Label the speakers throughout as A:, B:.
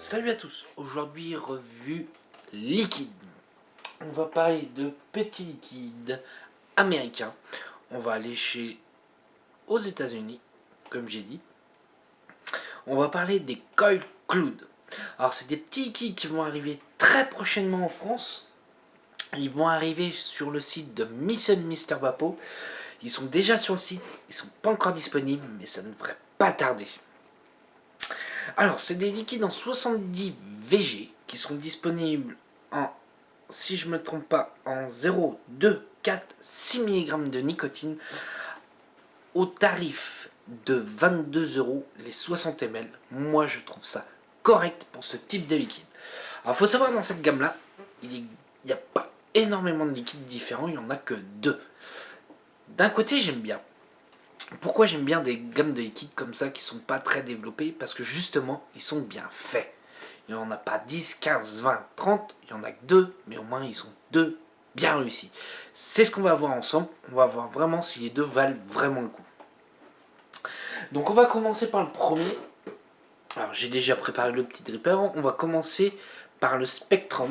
A: Salut à tous, aujourd'hui revue liquide. On va parler de petits liquides américains. On va aller aux États-Unis, comme j'ai dit. On va parler des Coil Cloud. Alors c'est des petits liquides qui vont arriver très prochainement en France. Ils vont arriver sur le site de Mission Mister Vapo. Ils sont déjà sur le site, ils sont pas encore disponibles, mais ça ne devrait pas tarder. Alors, c'est des liquides en 70 VG qui sont disponibles en, si je ne me trompe pas, en 0, 2, 4, 6 mg de nicotine au tarif de 22 euros les 60 ml. Moi, je trouve ça correct pour ce type de liquide. Alors, il faut savoir, dans cette gamme-là, il n'y a pas énormément de liquides différents, il n'y en a que deux. D'un côté, j'aime bien. Pourquoi j'aime bien des gammes de liquides comme ça qui sont pas très développées? Parce que justement, ils sont bien faits. Il n'y en a pas 10, 15, 20, 30, il y en a que deux, mais au moins ils sont deux bien réussis. C'est ce qu'on va voir ensemble. On va voir vraiment si les deux valent vraiment le coup. Donc on va commencer par le premier. Alors j'ai déjà préparé le petit dripper. On va commencer par le Spectrum.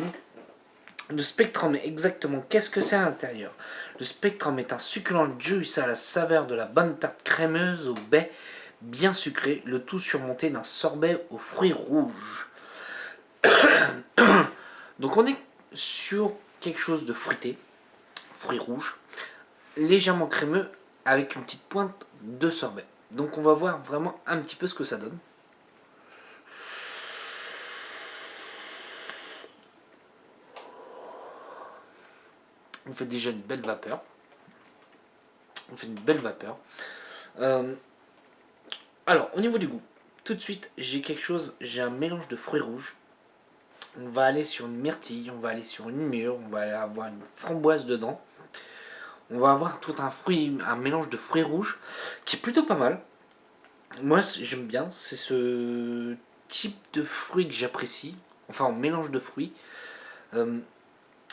A: Le Spectrum, exactement, qu'est-ce que c'est à l'intérieur? Le Spectrum est un succulent juice à la saveur de la bonne tarte crémeuse au baies bien sucré, le tout surmonté d'un sorbet aux fruits rouges. Donc on est sur quelque chose de fruité, fruits rouges, légèrement crémeux avec une petite pointe de sorbet. Donc on va voir vraiment un petit peu ce que ça donne. On fait déjà une belle vapeur. On fait une belle vapeur. Alors, au niveau du goût, tout de suite, j'ai un mélange de fruits rouges. On va aller sur une myrtille, on va aller sur une mûre, on va avoir une framboise dedans. On va avoir tout un mélange de fruits rouges qui est plutôt pas mal. Moi, j'aime bien, c'est ce type de fruits que j'apprécie. Enfin, en mélange de fruits.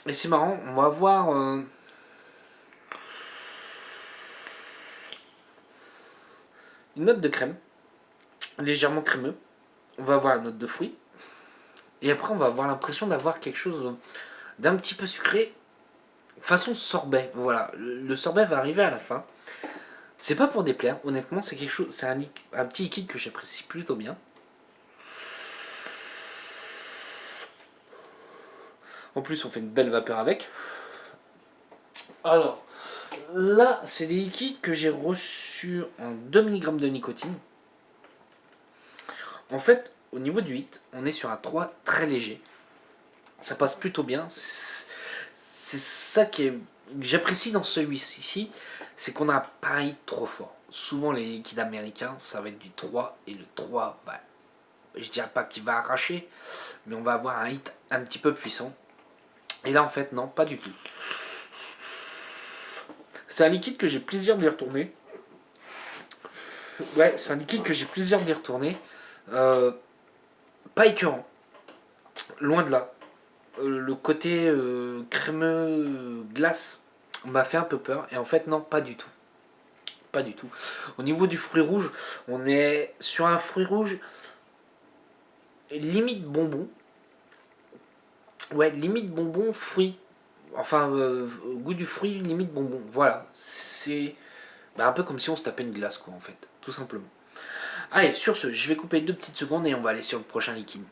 A: Et c'est marrant, on va avoir une note de crème, légèrement crémeux. On va avoir la note de fruits. Et après, on va avoir l'impression d'avoir quelque chose d'un petit peu sucré, façon sorbet. Voilà, le sorbet va arriver à la fin. C'est pas pour déplaire, honnêtement, c'est quelque chose, c'est un petit liquide que j'apprécie plutôt bien. En plus, on fait une belle vapeur avec. Alors, là, c'est des liquides que j'ai reçus en 2 mg de nicotine. En fait, au niveau du 8, on est sur un 3 très léger. Ça passe plutôt bien. C'est ça que j'apprécie dans ce 8 ici, c'est qu'on a un pari trop fort. Souvent, les liquides américains, ça va être du 3, et le 3, bah, je dirais pas qu'il va arracher, mais on va avoir un hit un petit peu puissant. Et là, en fait, non, pas du tout. C'est un liquide que j'ai plaisir d'y retourner. Ouais, c'est un liquide que j'ai plaisir d'y retourner. Pas écœurant. Loin de là. Le côté crémeux glace m'a fait un peu peur. Et en fait, non, pas du tout. Pas du tout. Au niveau du fruit rouge, on est sur un fruit rouge limite bonbon. Ouais, limite bonbon, fruit. Enfin, au goût du fruit, limite bonbon. Voilà. C'est un peu comme si on se tapait une glace, quoi, en fait. Tout simplement. Allez, sur ce, je vais couper 2 petites secondes et on va aller sur le prochain liquide.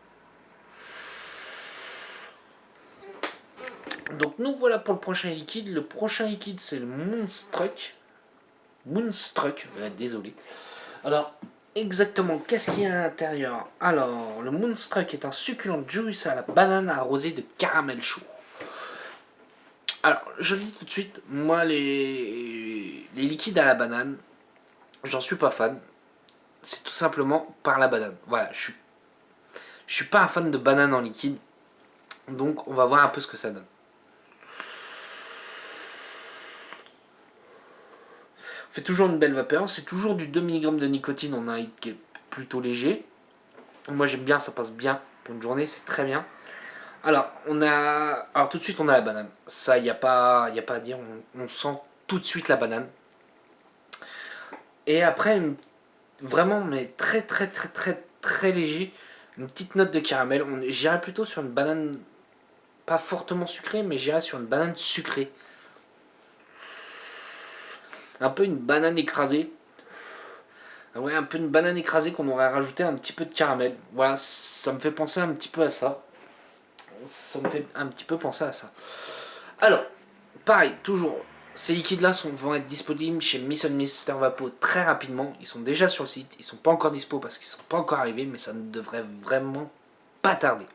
A: Donc nous voilà pour le prochain liquide. Le prochain liquide, c'est le Moonstruck. Moonstruck, désolé. Alors, exactement, qu'est-ce qu'il y a à l'intérieur? Alors, le Moonstruck est un succulent juice à la banane arrosé de caramel chaud. Alors, je le dis tout de suite, moi, les liquides à la banane, j'en suis pas fan. C'est tout simplement par la banane. Voilà, je suis pas un fan de banane en liquide. Donc, on va voir un peu ce que ça donne. On fait toujours une belle vapeur. C'est toujours du 2 mg de nicotine. On a un hit qui est plutôt léger. Moi, j'aime bien, ça passe bien pour une journée. C'est très bien. Alors, alors tout de suite, on a la banane. Ça, il n'y a pas à dire. On sent tout de suite la banane. Et après, vraiment, mais très, très, très, très, très léger. Une petite note de caramel. J'irais plutôt sur une banane, pas fortement sucrée, mais j'irais sur une banane sucrée. Un peu une banane écrasée. Ouais, un peu une banane écrasée qu'on aurait rajouté un petit peu de caramel. Voilà, ça me fait penser un petit peu à ça. Ça me fait un petit peu penser à ça. Alors, pareil, toujours, ces liquides-là vont être disponibles chez Miss Mister Vapo très rapidement. Ils sont déjà sur le site. Ils sont pas encore dispo parce qu'ils sont pas encore arrivés, mais ça ne devrait vraiment pas tarder.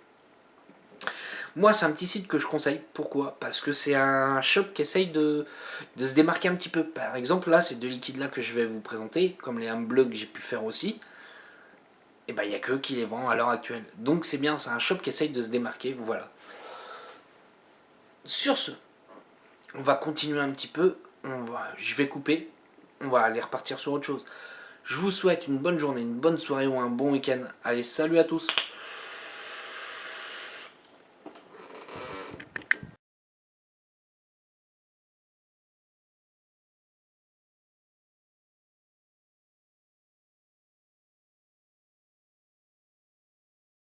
A: Moi, c'est un petit site que je conseille. Pourquoi? Parce que c'est un shop qui essaye de se démarquer un petit peu. Par exemple, là, ces deux liquides-là que je vais vous présenter, comme les âmes bleues que j'ai pu faire aussi, et ben il n'y a que qui les vend à l'heure actuelle. Donc c'est bien, c'est un shop qui essaye de se démarquer. Voilà. Sur ce, on va continuer un petit peu. Je vais couper. On va aller repartir sur autre chose. Je vous souhaite une bonne journée, une bonne soirée ou un bon week-end. Allez, salut à tous!